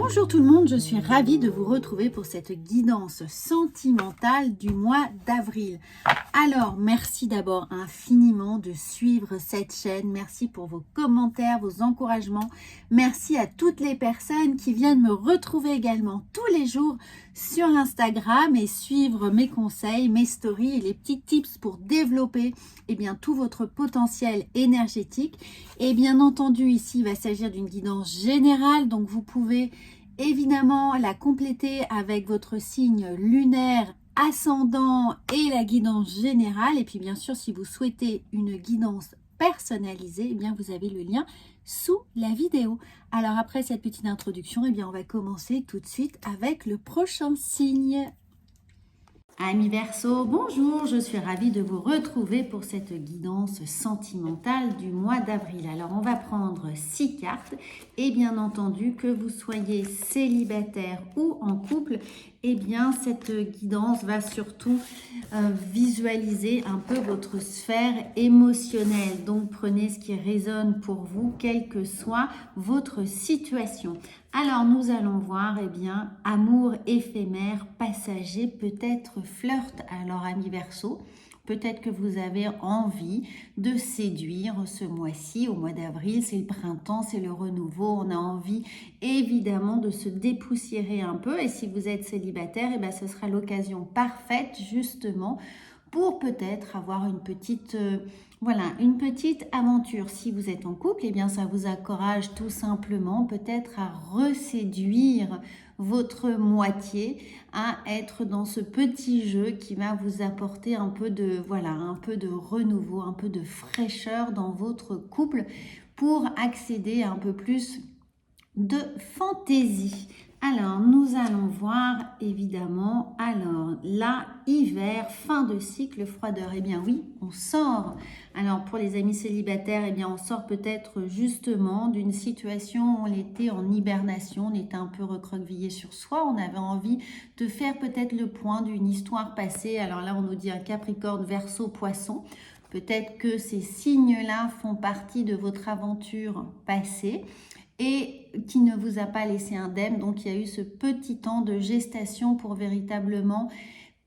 Bonjour tout le monde, je suis ravie de vous retrouver pour cette guidance sentimentale du mois d'avril. Alors, merci d'abord infiniment de suivre cette chaîne. Merci pour vos commentaires, vos encouragements. Merci à toutes les personnes qui viennent me retrouver également tous les jours sur Instagram et suivre mes conseils, mes stories et les petits tips pour développer tout votre potentiel énergétique. Et bien entendu, ici, il va s'agir d'une guidance générale, donc vous pouvez évidemment la compléter avec votre signe lunaire, ascendant et la guidance générale. Et puis bien sûr, si vous souhaitez une guidance personnalisée, vous avez le lien sous la vidéo. Alors après cette petite introduction, on va commencer tout de suite avec le prochain signe. Amis Verseau, bonjour, je suis ravie de vous retrouver pour cette guidance sentimentale du mois d'avril. Alors on va prendre 6 cartes et bien entendu que vous soyez célibataire ou en couple, cette guidance va surtout visualiser un peu votre sphère émotionnelle. Donc prenez ce qui résonne pour vous, quelle que soit votre situation. Alors nous allons voir, amour éphémère, passager, peut-être flirt. Alors amis Verseau, peut-être que vous avez envie de séduire ce mois-ci, au mois d'avril, c'est le printemps, c'est le renouveau, on a envie évidemment de se dépoussiérer un peu. Et si vous êtes célibataire, ce sera l'occasion parfaite justement pour peut-être avoir une petite aventure. Si vous êtes en couple, ça vous encourage tout simplement peut-être à reséduire votre moitié, à être dans ce petit jeu qui va vous apporter un peu de renouveau, un peu de fraîcheur dans votre couple pour accéder à un peu plus de fantaisie. Alors, nous allons voir évidemment, là, hiver, fin de cycle, froideur. Oui, on sort. Alors, pour les amis célibataires, on sort peut-être justement d'une situation où on était en hibernation, on était un peu recroquevillé sur soi, on avait envie de faire peut-être le point d'une histoire passée. Alors là, on nous dit un Capricorne, Verseau, Poisson. Peut-être que ces signes-là font partie de votre aventure passée et qui ne vous a pas laissé indemne. Donc, il y a eu ce petit temps de gestation pour véritablement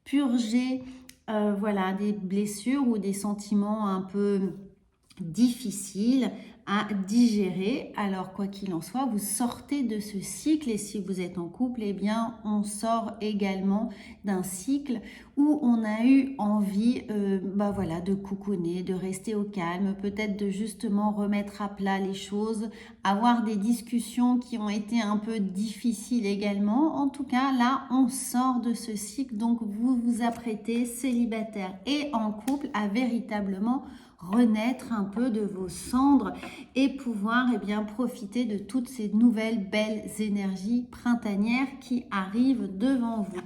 purger des blessures ou des sentiments un peu difficiles à digérer. Alors, quoi qu'il en soit, vous sortez de ce cycle et si vous êtes en couple, on sort également d'un cycle où on a eu envie de cocooner, de rester au calme, peut-être de justement remettre à plat les choses, avoir des discussions qui ont été un peu difficiles également. En tout cas, là, on sort de ce cycle, donc vous vous apprêtez, célibataire et en couple, à véritablement renaître un peu de vos cendres et pouvoir profiter de toutes ces nouvelles belles énergies printanières qui arrivent devant vous.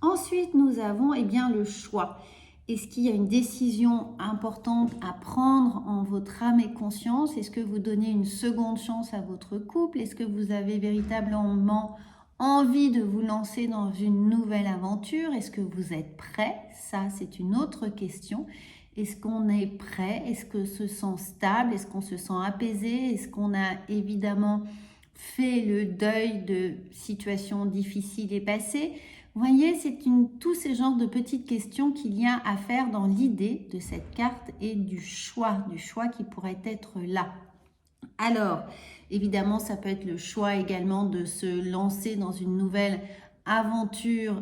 Ensuite, nous avons le choix. Est-ce qu'il y a une décision importante à prendre en votre âme et conscience? Est-ce que vous donnez une seconde chance à votre couple? Est-ce que vous avez véritablement envie de vous lancer dans une nouvelle aventure? Est-ce que vous êtes prêt? Ça, c'est une autre question. Est-ce qu'on est prêt? Est-ce qu'on se sent stable? Est-ce qu'on se sent apaisé? Est-ce qu'on a évidemment fait le deuil de situations difficiles et passées? Vous voyez, c'est tous ces genres de petites questions qu'il y a à faire dans l'idée de cette carte et du choix qui pourrait être là. Alors, évidemment, ça peut être le choix également de se lancer dans une nouvelle aventure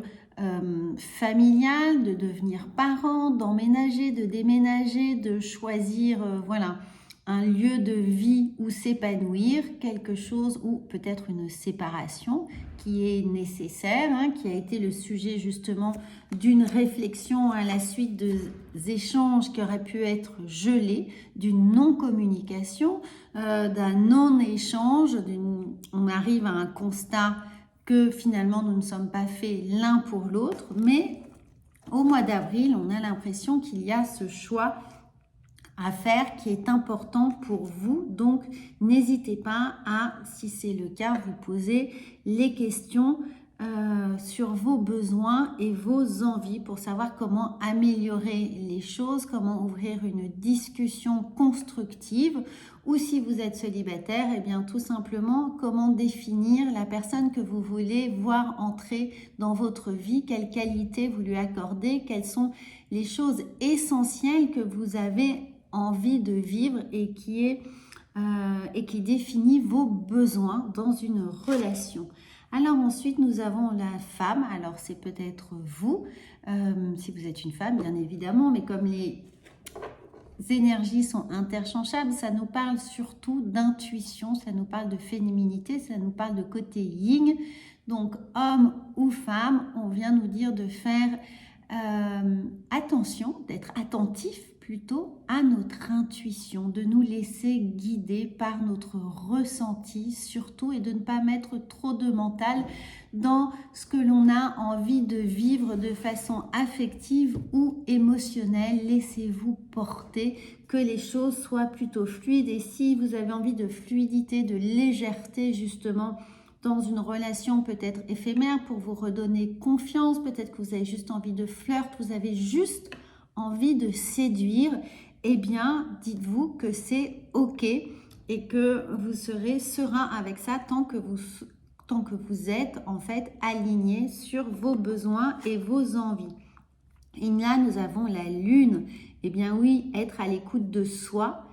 familiale, de devenir parent, d'emménager, de déménager, de choisir un lieu de vie où s'épanouir, quelque chose ou peut-être une séparation qui est nécessaire, qui a été le sujet justement d'une réflexion à la suite des échanges qui auraient pu être gelés, d'une non-communication, d'un non-échange, on arrive à un constat que finalement nous ne sommes pas faits l'un pour l'autre, mais au mois d'avril, on a l'impression qu'il y a ce choix à faire qui est important pour vous. Donc, n'hésitez pas à, si c'est le cas, vous poser les questions sur vos besoins et vos envies pour savoir comment améliorer les choses, comment ouvrir une discussion constructive, ou si vous êtes célibataire, eh bien tout simplement comment définir la personne que vous voulez voir entrer dans votre vie, quelles qualités vous lui accordez, quelles sont les choses essentielles que vous avez envie de vivre et qui définit vos besoins dans une relation. Alors ensuite, nous avons la femme. Alors c'est peut-être vous, si vous êtes une femme, bien évidemment, mais comme les énergies sont interchangeables, ça nous parle surtout d'intuition, ça nous parle de féminité, ça nous parle de côté yin. Donc homme ou femme, on vient nous dire de faire attention, d'être attentif plutôt à notre intuition, de nous laisser guider par notre ressenti surtout et de ne pas mettre trop de mental dans ce que l'on a envie de vivre de façon affective ou émotionnelle. Laissez-vous porter, que les choses soient plutôt fluides, et si vous avez envie de fluidité, de légèreté justement dans une relation peut-être éphémère pour vous redonner confiance, peut-être que vous avez juste envie de flirt, vous avez juste envie de séduire, eh bien dites-vous que c'est ok et que vous serez serein avec ça tant que vous êtes en fait aligné sur vos besoins et vos envies. Et là nous avons la lune, eh bien oui, être à l'écoute de soi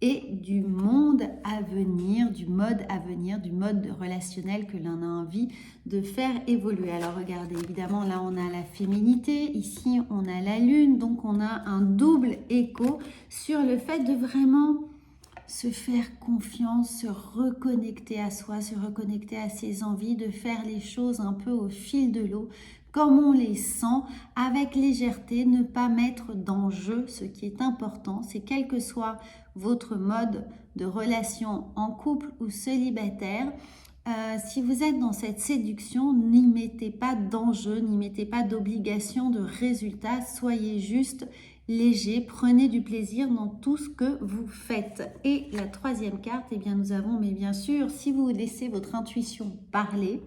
et du monde à venir, du mode à venir, du mode relationnel que l'on a envie de faire évoluer. Alors regardez, évidemment là on a la féminité, ici on a la lune, donc on a un double écho sur le fait de vraiment se faire confiance, se reconnecter à soi, se reconnecter à ses envies, de faire les choses un peu au fil de l'eau, comme on les sent, avec légèreté, ne pas mettre d'enjeu. Ce qui est important, c'est quel que soit votre mode de relation en couple ou célibataire, si vous êtes dans cette séduction, n'y mettez pas d'enjeu, n'y mettez pas d'obligation de résultat, soyez juste léger, prenez du plaisir dans tout ce que vous faites. Et la troisième carte, eh bien nous avons, mais bien sûr, si vous laissez votre intuition parler,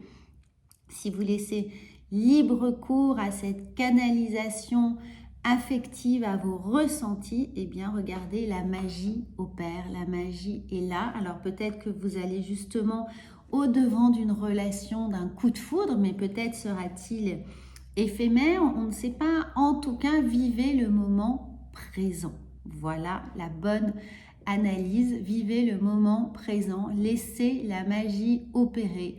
si vous laissez libre cours à cette canalisation affective, à vos ressentis, eh bien regardez, la magie opère, la magie est là. Alors peut-être que vous allez justement au-devant d'une relation, d'un coup de foudre, mais peut-être sera-t-il éphémère, on ne sait pas. En tout cas, vivez le moment présent. Voilà la bonne analyse. Vivez le moment présent, laissez la magie opérer.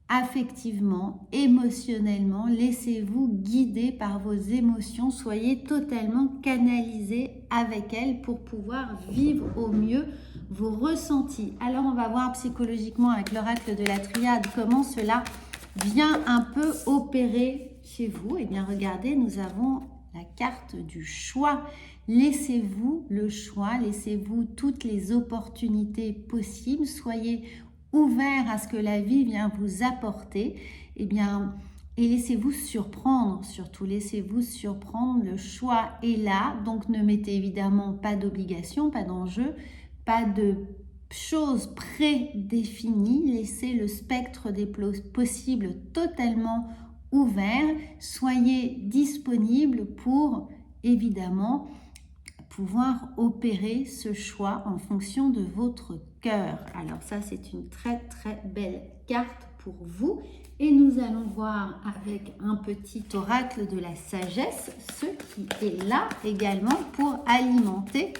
Affectivement, émotionnellement, laissez-vous guider par vos émotions, soyez totalement canalisé avec elles pour pouvoir vivre au mieux vos ressentis. Alors on va voir psychologiquement avec l'oracle de la triade comment cela vient un peu opérer chez vous. Et bien regardez, nous avons la carte du choix. Laissez-vous le choix, laissez-vous toutes les opportunités possibles, soyez ouvert à ce que la vie vient vous apporter, et laissez-vous surprendre, surtout laissez-vous surprendre, le choix est là, donc ne mettez évidemment pas d'obligation, pas d'enjeu, pas de choses prédéfinies, laissez le spectre des possibles totalement ouvert, soyez disponible pour évidemment pouvoir opérer ce choix en fonction de votre cœur. Alors ça, c'est une très très belle carte pour vous. Et nous allons voir avec un petit oracle de la sagesse, ce qui est là également pour alimenter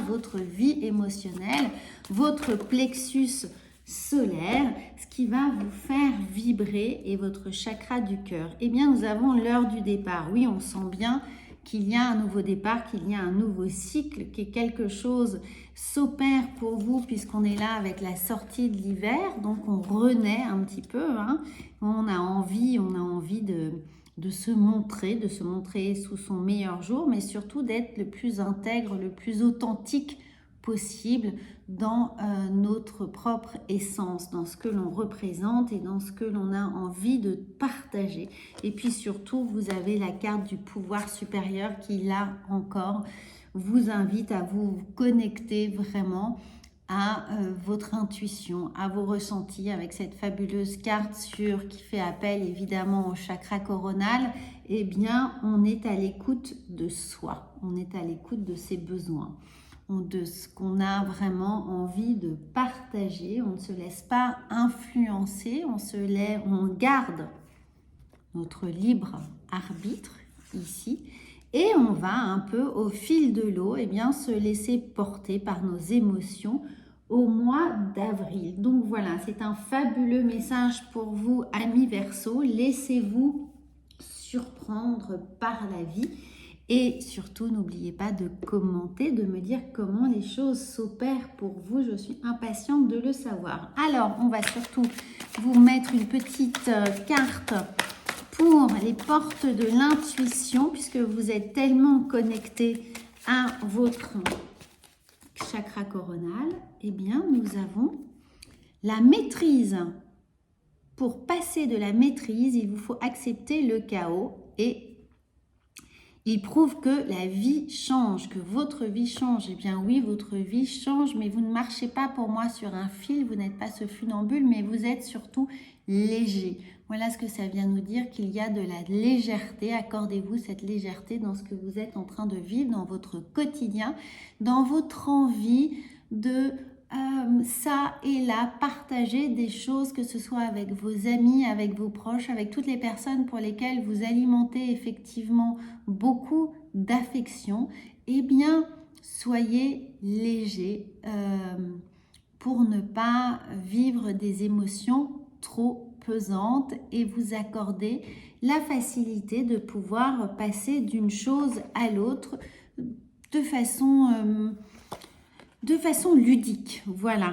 votre vie émotionnelle, votre plexus solaire, ce qui va vous faire vibrer, et votre chakra du cœur. Nous avons l'heure du départ. Oui, on sent bien qu'il y a un nouveau départ, qu'il y a un nouveau cycle, que quelque chose s'opère pour vous puisqu'on est là avec la sortie de l'hiver, donc on renaît un petit peu, on a envie de se montrer sous son meilleur jour, mais surtout d'être le plus intègre, le plus authentique possible dans notre propre essence, dans ce que l'on représente et dans ce que l'on a envie de partager. Et puis surtout, vous avez la carte du pouvoir supérieur qui, là encore, vous invite à vous connecter vraiment à votre intuition, à vos ressentis avec cette fabuleuse carte qui fait appel évidemment au chakra coronal. Eh bien, on est à l'écoute de soi, on est à l'écoute de ses besoins, de ce qu'on a vraiment envie de partager. On ne se laisse pas influencer, on garde notre libre arbitre ici. Et on va un peu au fil de l'eau, eh bien, se laisser porter par nos émotions au mois d'avril. Donc voilà, c'est un fabuleux message pour vous, amis Verseau. Laissez-vous surprendre par la vie. Et surtout, n'oubliez pas de commenter, de me dire comment les choses s'opèrent pour vous. Je suis impatiente de le savoir. Alors, on va surtout vous mettre une petite carte pour les portes de l'intuition, puisque vous êtes tellement connecté à votre chakra coronal. Eh bien, nous avons la maîtrise. Pour passer de la maîtrise, il vous faut accepter le chaos, et il prouve que la vie change, que votre vie change. Eh bien oui, votre vie change, mais vous ne marchez pas pour moi sur un fil, vous n'êtes pas ce funambule, mais vous êtes surtout léger. Voilà ce que ça vient nous dire, qu'il y a de la légèreté. Accordez-vous cette légèreté dans ce que vous êtes en train de vivre, dans votre quotidien, dans votre envie de ça et là, partager des choses, que ce soit avec vos amis, avec vos proches, avec toutes les personnes pour lesquelles vous alimentez effectivement beaucoup d'affection. Eh bien, soyez léger pour ne pas vivre des émotions trop pesantes et vous accorder la facilité de pouvoir passer d'une chose à l'autre de façon ludique. Voilà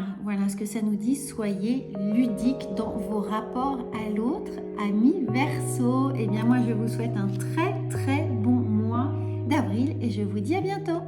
ce que ça nous dit. Soyez ludique dans vos rapports à l'autre, amis Verseau. Eh bien, moi, je vous souhaite un très, très bon mois d'avril et je vous dis à bientôt.